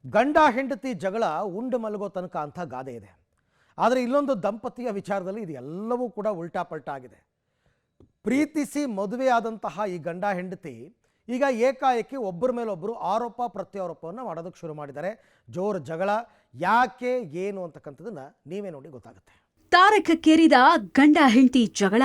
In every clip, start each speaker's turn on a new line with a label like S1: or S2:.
S1: ಗಂಡ ಹೆಂಡತಿ ಜಗಳ ಉಂಡು ಮಲಗೋ ತನಕ ಅಂತ ಗಾದೆ ಇದೆ. ಆದರೆ ಇಲ್ಲೊಂದು ದಂಪತಿಯ ವಿಚಾರದಲ್ಲಿ ಇದು ಎಲ್ಲವೂ ಕೂಡ ಉಲ್ಟಾ ಪಲ್ಟಾ ಆಗಿದೆ. ಪ್ರೀತಿಸಿ ಮದುವೆಯಾದಂತಹ ಈ ಗಂಡ ಹೆಂಡತಿ ಈಗ ಏಕಾಏಕಿ ಒಬ್ಬರ ಮೇಲೊಬ್ಬರು ಆರೋಪ ಪ್ರತ್ಯಾರೋಪವನ್ನು ಮಾಡೋದಕ್ಕೆ ಶುರು ಮಾಡಿದ್ದಾರೆ. ಜೋರು ಜಗಳ ಯಾಕೆ ಏನು ಅಂತಕ್ಕಂಥದ್ದನ್ನ ನೀವೇ ನೋಡಿ ಗೊತ್ತಾಗುತ್ತೆ.
S2: ತಾರಕಕ್ಕೇರಿದ ಗಂಡ ಹೆಂಡತಿ ಜಗಳ,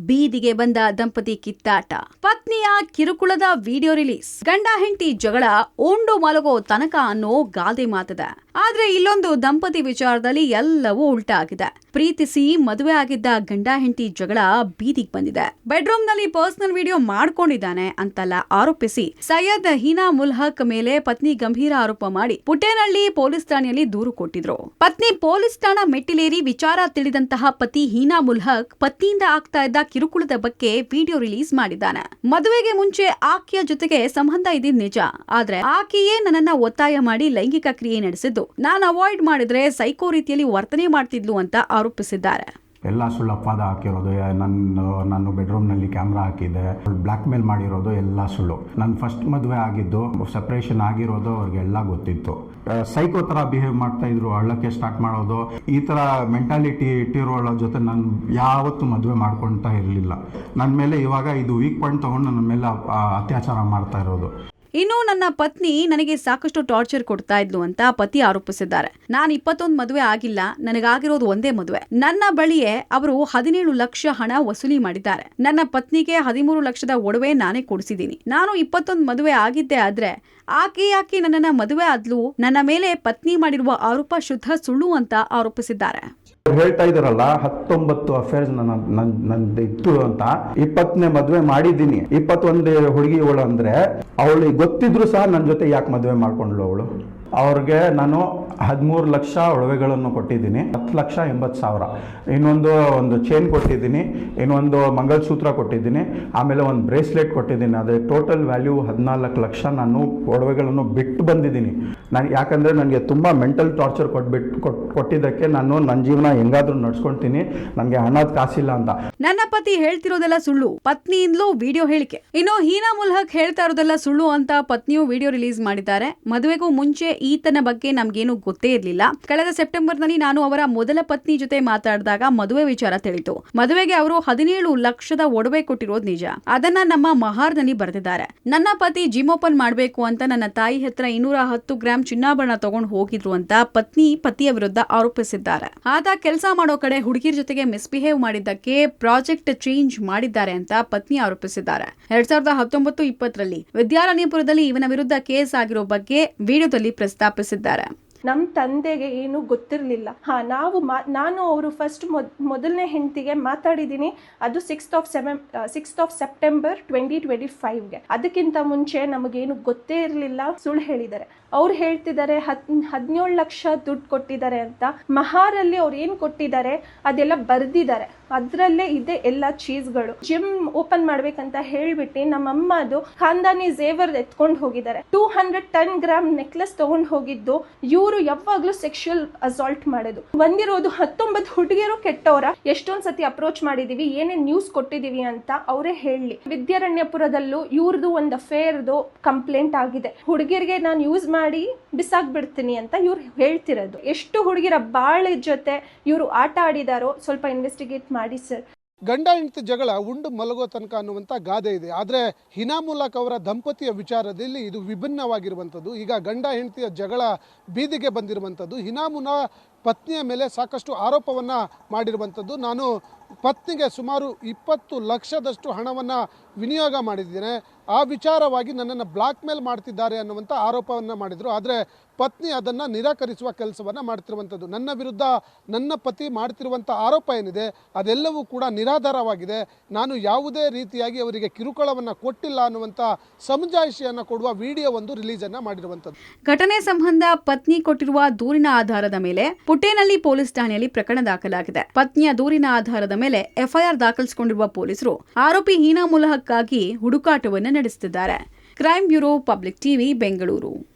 S2: ಬೀದಿಗೆ ಬಂದ ದಂಪತಿ ಕಿತ್ತಾಟ, ಪತ್ನಿಯ ಕಿರುಕುಳದ ವಿಡಿಯೋ ರಿಲೀಸ್. ಗಂಡ ಹೆಂಡತಿ ಜಗಳ ಉಂಡು ಮಲಗೋ ತನಕ ಅನ್ನೋ ಗಾದೆ ಮಾತದ. ಆದ್ರೆ ಇಲ್ಲೊಂದು ದಂಪತಿ ವಿಚಾರದಲ್ಲಿ ಎಲ್ಲವೂ ಉಲ್ಟಾ ಆಗಿದೆ. ಪ್ರೀತಿಸಿ ಮದುವೆ ಆಗಿದ್ದ ಗಂಡ ಹೆಂಡತಿ ಜಗಳ ಬೀದಿಗೆ ಬಂದಿದೆ. ಬೆಡ್ರೂಮ್ ನಲ್ಲಿ ಪರ್ಸನಲ್ ವಿಡಿಯೋ ಮಾಡ್ಕೊಂಡಿದ್ದಾನೆ ಅಂತೆಲ್ಲ ಆರೋಪಿಸಿ ಸೈಯದ್ ಹೀನಾ ಮುಲ್ಹಕ್ ಮೇಲೆ ಪತ್ನಿ ಗಂಭೀರ ಆರೋಪ ಮಾಡಿ ಪುಟ್ಟೇನಹಳ್ಳಿ ಪೊಲೀಸ್ ಠಾಣೆಯಲ್ಲಿ ದೂರು ಕೊಟ್ಟಿದ್ರು. ಪತ್ನಿ ಪೊಲೀಸ್ ಠಾಣಾ ಮೆಟ್ಟಿಲೇರಿ ವಿಚಾರ ತಿಳಿದಂತಹ ಪತಿ ಹೀನಾ ಮುಲ್ಹಕ್ ಪತ್ನಿಯಿಂದ ಆಗ್ತಾ ಇದ್ದ ಕಿರುಕುಳದ ಬಗ್ಗೆ ವಿಡಿಯೋ ರಿಲೀಸ್ ಮಾಡಿದ್ದಾನೆ. ಮದುವೆಗೆ ಮುಂಚೆ ಆಕೆಯ ಜೊತೆಗೆ ಸಂಬಂಧ ಇದ್ದಿದ್ ನಿಜ, ಆದ್ರೆ ಆಕೆಯೇ ನನ್ನನ್ನ ಒತ್ತಾಯ ಮಾಡಿ ಲೈಂಗಿಕ ಕ್ರಿಯೆ ನಡೆಸಿದ್ದು, ನಾನು ಅವಾಯ್ಡ್ ಮಾಡಿದ್ರೆ ಸೈಕೋ ರೀತಿಯಲ್ಲಿ ವರ್ತನೆ ಮಾಡ್ತಿದ್ಲು ಅಂತ ಆರೋಪಿಸಿದ್ದಾರೆ.
S3: ಎಲ್ಲ ಸುಳ್ಳು ಅಪವಾದ ಹಾಕಿರೋದು, ನಾನು ಬೆಡ್ರೂಮ್ನಲ್ಲಿ ಕ್ಯಾಮ್ರಾ ಹಾಕಿದ್ದೆ, ಬ್ಲ್ಯಾಕ್ ಮೇಲ್ ಮಾಡಿರೋದು ಎಲ್ಲ ಸುಳ್ಳು. ನನ್ನ ಫಸ್ಟ್ ಮದುವೆ ಆಗಿದ್ದು, ಸೆಪ್ರೇಷನ್ ಆಗಿರೋದು ಅವ್ರಿಗೆಲ್ಲ ಗೊತ್ತಿತ್ತು. ಸೈಕೋ ಥರ ಬಿಹೇವ್ ಮಾಡ್ತಾ ಇದ್ರು, ಅಳ್ಳಕ್ಕೆ ಸ್ಟಾರ್ಟ್ ಮಾಡೋದು, ಈ ಥರ ಮೆಂಟಾಲಿಟಿ ಇಟ್ಟಿರೋಳ ಜೊತೆ ನಾನು ಯಾವತ್ತೂ ಮದುವೆ ಮಾಡ್ಕೊಳ್ತಾ ಇರಲಿಲ್ಲ. ನನ್ನ ಮೇಲೆ ಇವಾಗ ಇದು ವೀಕ್ ಪಾಯಿಂಟ್ ತೊಗೊಂಡು ನನ್ನ ಮೇಲೆ ಅತ್ಯಾಚಾರ ಮಾಡ್ತಾ ಇರೋದು.
S2: ಇನ್ನು ನನ್ನ ಪತ್ನಿ ನನಗೆ ಸಾಕಷ್ಟು ಟಾರ್ಚರ್ ಕೊಡ್ತಾ ಇದ್ಲು ಅಂತ ಪತಿ ಆರೋಪಿಸಿದ್ದಾರೆ. ನಾನು 21 ಮದುವೆ ಆಗಿಲ್ಲ, ನನಗಾಗಿರೋದು ಒಂದೇ ಮದುವೆ. ನನ್ನ ಬಳಿಯೇ ಅವರು 17 ಲಕ್ಷ ಹಣ ವಸೂಲಿ ಮಾಡಿದ್ದಾರೆ. ನನ್ನ ಪತ್ನಿಗೆ 13 ಲಕ್ಷದ ಒಡವೆ ನಾನೇ ಕೊಡಿಸಿದ್ದೀನಿ. ನಾನು 21 ಮದುವೆ ಆಗಿದ್ದೆ, ಆದ್ರೆ ಆಕೆ ನನ್ನನ್ನ ಮದುವೆ ಆದ್ಲು. ನನ್ನ ಮೇಲೆ ಪತ್ನಿ ಮಾಡಿರುವ ಆರೋಪ ಶುದ್ಧ ಸುಳ್ಳು ಅಂತ ಆರೋಪಿಸಿದ್ದಾರೆ.
S3: ಹೇಳ್ತಾ ಇದಾರಲ್ಲ 19 ಅಫೇರ್ಸ್ ನಂದು ಇತ್ತು ಅಂತ. 20ನೇ ಮದುವೆ ಮಾಡಿದ್ದೀನಿ. 21 ಹುಡುಗಿ ಅವಳು ಅಂದ್ರೆ ಅವಳಿಗೆ ಗೊತ್ತಿದ್ರು ಸಹ ನನ್ನ ಜೊತೆ ಯಾಕೆ ಮದುವೆ ಮಾಡ್ಕೊಂಡ್ಲು ಅವಳು? ಅವ್ರಿಗೆ ನಾನು 13 ಲಕ್ಷ ಒಡವೆಗಳನ್ನು ಕೊಟ್ಟಿದ್ದೀನಿ, 10,80,000. ಒಂದು ಚೈನ್ ಕೊಟ್ಟಿದ್ದೀನಿ, ಇನ್ನೊಂದು ಮಂಗಲಸೂತ್ರ ಕೊಟ್ಟಿದ್ದೀನಿ, ಆಮೇಲೆ ಒಂದು ಬ್ರೇಸ್ಲೆಟ್ ಕೊಟ್ಟಿದ್ದೀನಿ. ಅದೇ ಟೋಟಲ್ ವ್ಯಾಲ್ಯೂ 14 ಲಕ್ಷ ನಾನು ಒಡವೆಗಳನ್ನು ಬಿಟ್ಟು ಬಂದಿದ್ದೀನಿ. ನಾನು ಯಾಕಂದರೆ ನನಗೆ ತುಂಬ ಮೆಂಟಲ್ ಟಾರ್ಚರ್ ಕೊಟ್ಟಿದ್ದಕ್ಕೆ ನಾನು ನನ್ನ ಜೀವನ ಹೆಂಗಾದ್ರೂ ನಡ್ಸ್ಕೊಳ್ತೀನಿ, ನನಗೆ ಹಣದ ಕಾಸಿಲ್ಲ ಅಂತ.
S2: ನನ್ನ ಪತಿ ಹೇಳ್ತಿರೋದೆಲ್ಲ ಸುಳ್ಳು, ಪತ್ನಿಯಿಂದಲೂ ವಿಡಿಯೋ ಹೇಳಿಕೆ. ಇನ್ನು ಹೀನಾ ಮುಲ್ಹಕ್ ಹೇಳ್ತಾ ಇರೋದೆಲ್ಲ ಸುಳ್ಳು ಅಂತ ಪತ್ನಿಯು ವಿಡಿಯೋ ರಿಲೀಸ್ ಮಾಡಿದ್ದಾರೆ. ಮದುವೆಗೂ ಮುಂಚೆ ಈತನ ಬಗ್ಗೆ ನಮ್ಗೇನು ಗೊತ್ತೇ ಇರಲಿಲ್ಲ. ಕಳೆದ ಸೆಪ್ಟೆಂಬರ್ನಲ್ಲಿ ನಾನು ಅವರ ಮೊದಲ ಪತ್ನಿ ಜೊತೆ ಮಾತಾಡಿದಾಗ ಮದುವೆ ವಿಚಾರ ತಿಳಿತು. ಮದುವೆಗೆ ಅವರು 17 ಲಕ್ಷದ ಒಡವೆ ಕೊಟ್ಟಿರೋದು ನಿಜ. ಅದನ್ನ ನಮ್ಮ ಮಹಾರ್ನಲ್ಲಿ ಬರೆದಿದ್ದಾರೆ. ನನ್ನ ಪತಿ ಜಿಮ್ ಓಪನ್ ಮಾಡಬೇಕು ಅಂತ ನನ್ನ ತಾಯಿ ಹತ್ರ 210 ಗ್ರಾಂ ಚಿನ್ನಾಭರಣ ತಗೊಂಡು ಹೋಗಿದ್ರು ಅಂತ ಪತ್ನಿ ಪತಿಯ ವಿರುದ್ಧ ಆರೋಪಿಸಿದ್ದಾರೆ. ಆತ ಕೆಲಸ ಮಾಡೋ ಕಡೆ ಹುಡುಗಿರ ಜೊತೆಗೆ ಮಿಸ್ಬಿಹೇವ್ ಮಾಡಿದ್ದಕ್ಕೆ ಪ್ರಾಜೆಕ್ಟ್ ಚೇಂಜ್ ಮಾಡಿದ್ದಾರೆ ಅಂತ ಪತ್ನಿ ಆರೋಪಿಸಿದ್ದಾರೆ. 2019-20ರಲ್ಲಿ ವಿದ್ಯಾರಣ್ಯಪುರದಲ್ಲಿ ಇವನ ವಿರುದ್ಧ ಕೇಸ್ ಆಗಿರೋ ಬಗ್ಗೆ ವಿಡಿಯೋದಲ್ಲಿ ಪ್ರಸ್ತಾಪಿಸಿದ್ದಾರೆ.
S4: ನಮ್ಮ ತಂದೆಗೆ ಏನು ಗೊತ್ತಿರಲಿಲ್ಲ. ನಾನು ಅವರು ಫಸ್ಟ್ ಮೊದಲನೇ ಹೆಂಡತಿಗೆ ಮಾತಾಡಿದ್ದೀನಿ. ಅದು 6th of September 2025ಗೆ. ಅದಕ್ಕಿಂತ ಮುಂಚೆ ನಮಗೇನು ಗೊತ್ತೇ ಇರಲಿಲ್ಲ. ಸುಳ್ಳು ಹೇಳಿದ್ದಾರೆ. ಅವ್ರು ಹೇಳ್ತಿದ್ದಾರೆ 17 ಲಕ್ಷ ದುಡ್ಡು ಕೊಟ್ಟಿದ್ದಾರೆ ಅಂತ. ಮಹಾರಲ್ಲಿ ಅವ್ರು ಏನು ಕೊಟ್ಟಿದ್ದಾರೆ ಅದೆಲ್ಲ ಬರ್ದಿದ್ದಾರೆ. ಅದರಲ್ಲೇ ಇದೆ ಎಲ್ಲ ಚೀಸ್ಗಳು. ಜಿಮ್ ಓಪನ್ ಮಾಡ್ಬೇಕಂತ ಹೇಳ್ಬಿಟ್ಟು ನಮ್ಮಮ್ಮ ಅದು ಖಾನ್ದಾನಿ ಝೇವರ್ ಎತ್ಕೊಂಡು ಹೋಗಿದ್ದಾರೆ. 210 ಗ್ರಾಮ್ ನೆಕ್ಲೆಸ್ ತಗೊಂಡು ಹೋಗಿದ್ದು ಇವರು ಯಾವಾಗ್ಲೂ ಸೆಕ್ಷುಯಲ್ ಅಸಾಲ್ಟ್ ಮಾಡೋದು. ಬಂದಿರೋದು 19 ಹುಡುಗಿಯರು ಕೆಟ್ಟವರ. ಎಷ್ಟೊಂದ್ ಸತಿ ಅಪ್ರೋಚ್ ಮಾಡಿದೀವಿ, ಏನೇನ್ ನ್ಯೂಸ್ ಕೊಟ್ಟಿದೀವಿ ಅಂತ ಅವರೇ ಹೇಳಿ. ವಿದ್ಯಾರಣ್ಯಪುರದಲ್ಲೂ ಇವ್ರದ್ದು ಒಂದು ಅಫೇರ್ದು ಕಂಪ್ಲೇಂಟ್ ಆಗಿದೆ. ಹುಡುಗಿರಿಗೆ ನಾನು ಯೂಸ್ ಮಾಡಿ ಬಿಸಾಕ್ಬಿಡ್ತೀನಿ ಅಂತ ಇವ್ರು ಹೇಳ್ತಿರೋದು. ಎಷ್ಟು ಹುಡುಗಿರ ಬಾಳ ಜೊತೆ ಇವರು ಆಟ ಆಡಿದಾರೋ ಸ್ವಲ್ಪ ಇನ್ವೆಸ್ಟಿಗೇಟ್ ಮಾಡಿ ಸರ್.
S5: ಗಂಡ ಹೆಂಡತಿ ಜಗಳ ಉಂಡು ಮಲಗೋ ತನಕ ಅನ್ನುವಂಥ ಗಾದೆ ಇದೆ. ಆದರೆ ಹೀನಾ ಮುಲ್ಹಕ್ ಅವರ ದಂಪತಿಯ ವಿಚಾರದಲ್ಲಿ ಇದು ವಿಭಿನ್ನವಾಗಿರುವಂಥದ್ದು. ಈಗ ಗಂಡ ಹೆಂಡತಿಯ ಜಗಳ ಬೀದಿಗೆ ಬಂದಿರುವಂಥದ್ದು. ಹೀನಾ ಮುಲ್ಹಕ್ ಪತ್ನಿಯ ಮೇಲೆ ಸಾಕಷ್ಟು ಆರೋಪವನ್ನು ಮಾಡಿರುವಂಥದ್ದು. ನಾನು ಪತ್ನಿಗೆ ಸುಮಾರು 20 ಲಕ್ಷದಷ್ಟು ಹಣವನ್ನು ವಿನಿಯೋಗ ಮಾಡಿದ್ದೇನೆ, ಆ ವಿಚಾರವಾಗಿ ನನ್ನನ್ನು ಬ್ಲಾಕ್ ಮೇಲ್ ಮಾಡ್ತಿದ್ದಾರೆ ಅನ್ನುವಂಥ ಆರೋಪವನ್ನು ಮಾಡಿದರು. ಆದರೆ ಪತ್ನಿ ಅದನ್ನು ನಿರಾಕರಿಸುವ ಕೆಲಸವನ್ನು ಮಾಡ್ತಿರುವಂಥದ್ದು. ನನ್ನ ವಿರುದ್ಧ ನನ್ನ ಪತಿ ಮಾಡ್ತಿರುವಂಥ ಆರೋಪ ಏನಿದೆ ಅದೆಲ್ಲವೂ ಕೂಡ ನಿರಾಧಾರವಾಗಿದೆ. ನಾನು ಯಾವುದೇ ರೀತಿಯಾಗಿ ಅವರಿಗೆ ಕಿರುಕುಳವನ್ನು ಕೊಟ್ಟಿಲ್ಲ ಅನ್ನುವಂಥ ಸಮಜಾಯಿಷಿಯನ್ನು ಕೊಡುವ ವಿಡಿಯೋ ಒಂದು ರಿಲೀಸನ್ನು ಮಾಡಿರುವಂಥದ್ದು.
S2: ಘಟನೆ ಸಂಬಂಧ ಪತ್ನಿ ಕೊಟ್ಟಿರುವ ದೂರಿನ ಆಧಾರದ ಮೇಲೆ ಪುಟ್ಟೇನಹಳ್ಳಿ ಪೊಲೀಸ್ ಠಾಣೆಯಲ್ಲಿ ಪ್ರಕರಣ ದಾಖಲಾಗಿದೆ. ಪತ್ನಿಯ ದೂರಿನ ಆಧಾರದ ಮೇಲೆ ಎಫ್ಐಆರ್ ದಾಖಲಿಸಿಕೊಂಡಿರುವ ಪೊಲೀಸರು ಆರೋಪಿ ಹೀನಾ ಮುಲ್ಹಕ್ಕಾಗಿ ಹುಡುಕಾಟವನ್ನು ನಡೆಸುತ್ತಿದ್ದಾರೆ. Crime bureau, public TV, Bengaluru.